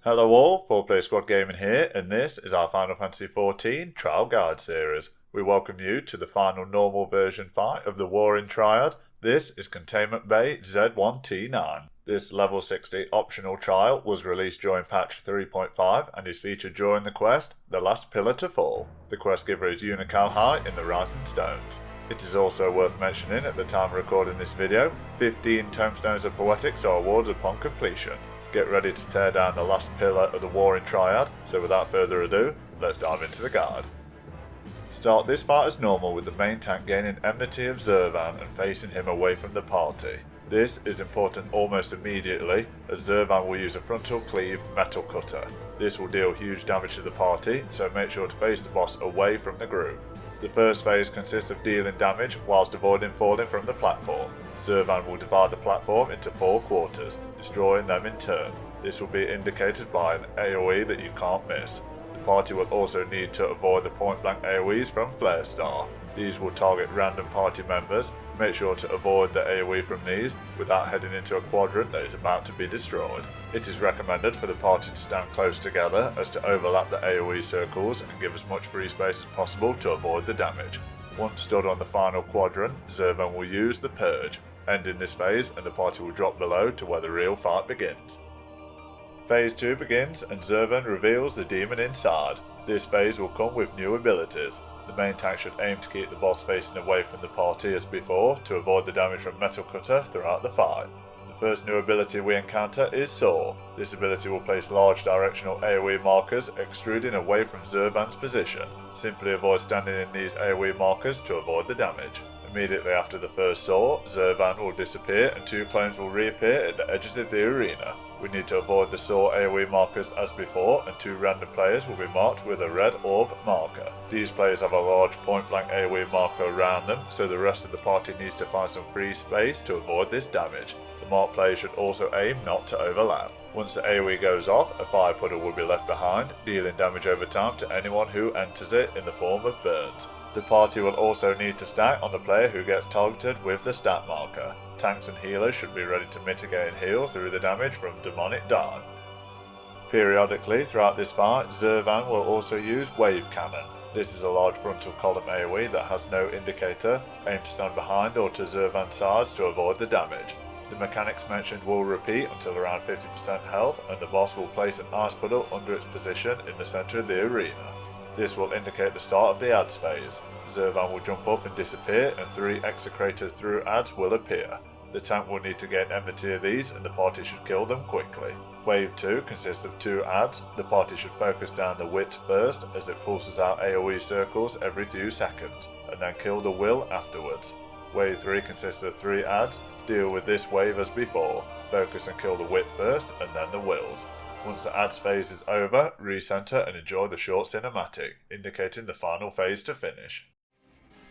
Hello all, 4Player Squad Gaming here, and this is our Final Fantasy XIV Trial Guide series. We welcome you to the final normal version fight of the War in Triad. This is Containment Bay Z1T9. This level 60 optional trial was released during patch 3.5 and is featured during the quest, The Last Pillar to Fall. The quest giver is Unical High in the Rising Stones. It is also worth mentioning at the time of recording this video, 15 Tomestones of Poetics are awarded upon completion. Get ready to tear down the last pillar of the War in Triad, so without further ado, let's dive into the guide. Start this fight as normal with the main tank gaining enmity of Zurvan and facing him away from the party. This is important almost immediately, as Zurvan will use a frontal cleave metal cutter. This will deal huge damage to the party, so make sure to face the boss away from the group. The first phase consists of dealing damage whilst avoiding falling from the platform. Zurvan will divide the platform into 4 quarters, destroying them in turn. This will be indicated by an AoE that you can't miss. The party will also need to avoid the point blank AoEs from Flare Star. These will target random party members. Make sure to avoid the AoE from these without heading into a quadrant that is about to be destroyed. It is recommended for the party to stand close together as to overlap the AoE circles and give as much free space as possible to avoid the damage. Once stood on the final quadrant, Zurvan will use the Purge, ending this phase, and the party will drop below to where the real fight begins. Phase 2 begins and Zurvan reveals the demon inside. This phase will come with new abilities. The main tank should aim to keep the boss facing away from the party as before to avoid the damage from Metal Cutter throughout the fight. The first new ability we encounter is Saw. This ability will place large directional AoE markers extruding away from Zurvan's position. Simply avoid standing in these AoE markers to avoid the damage. Immediately after the first Saw, Zurvan will disappear and 2 clones will reappear at the edges of the arena. We need to avoid the Saw AoE markers as before, and 2 random players will be marked with a red orb marker. These players have a large point blank AoE marker around them, so the rest of the party needs to find some free space to avoid this damage. The marked player should also aim not to overlap. Once the AoE goes off, a fire puddle will be left behind, dealing damage over time to anyone who enters it in the form of burns. The party will also need to stack on the player who gets targeted with the stat marker. Tanks and healers should be ready to mitigate and heal through the damage from Demonic Dive. Periodically throughout this fight, Zurvan will also use Wave Cannon. This is a large frontal column AoE that has no indicator. Aim to stand behind or to Zurvan's sides to avoid the damage. The mechanics mentioned will repeat until around 50% health, and the boss will place an ice puddle under its position in the centre of the arena. This will indicate the start of the ads phase. Zurvan will jump up and disappear, and 3 execrated through ads will appear. The tank will need to gain enmity of these, and the party should kill them quickly. Wave 2 consists of 2 ads. The party should focus down the wit first, as it pulses out AoE circles every few seconds, and then kill the will afterwards. Wave 3 consists of 3 ads. Deal with this wave as before. Focus and kill the wit first, and then the wills. Once the ads phase is over, recenter and enjoy the short cinematic, indicating the final phase to finish.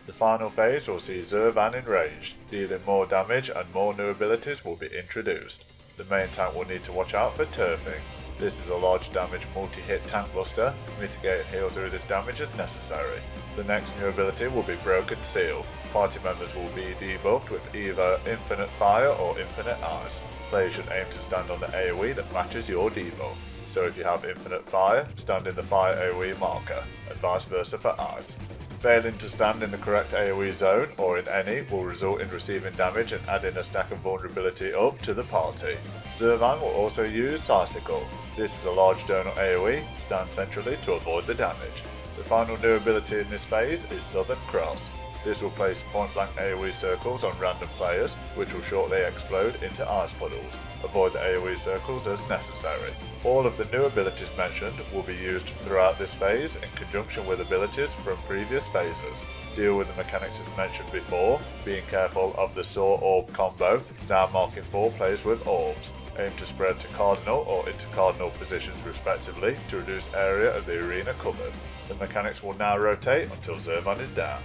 The final phase will see Zurvan enraged, dealing more damage, and more new abilities will be introduced. The main tank will need to watch out for turfing. This is a large damage multi-hit tank buster. Mitigate and heal through this damage as necessary. The next new ability will be Broken Seal. Party members will be debuffed with either Infinite Fire or Infinite Ice. Players should aim to stand on the AoE that matches your debuff. So if you have Infinite Fire, stand in the Fire AoE marker, and vice versa for Ice. Failing to stand in the correct AoE zone, or in any, will result in receiving damage and adding a stack of vulnerability up to the party. Zurvan will also use Sicycle. This is a large donut AoE, stand centrally to avoid the damage. The final new ability in this phase is Southern Cross. This will place point blank AoE circles on random players, which will shortly explode into ice puddles. Avoid the AoE circles as necessary. All of the new abilities mentioned will be used throughout this phase in conjunction with abilities from previous phases. Deal with the mechanics as mentioned before, being careful of the Saw Orb combo, now marking 4 players with orbs. Aim to spread to cardinal or intercardinal positions respectively to reduce area of the arena covered. The mechanics will now rotate until Zurvan is down.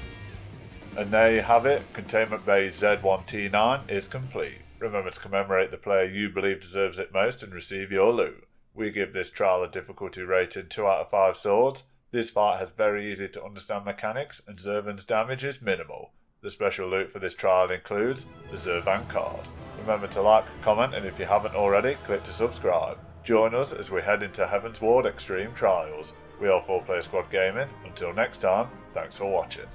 And there you have it, Containment Bay Z1T9 is complete. Remember to commemorate the player you believe deserves it most and receive your loot. We give this trial a difficulty rating 2 out of 5 swords. This fight has very easy to understand mechanics, and Zurvan's damage is minimal. The special loot for this trial includes the Zurvan card. Remember to like, comment, and if you haven't already, click to subscribe. Join us as we head into Heavensward Extreme Trials. We are 4 Player Squad Gaming. Until next time, thanks for watching.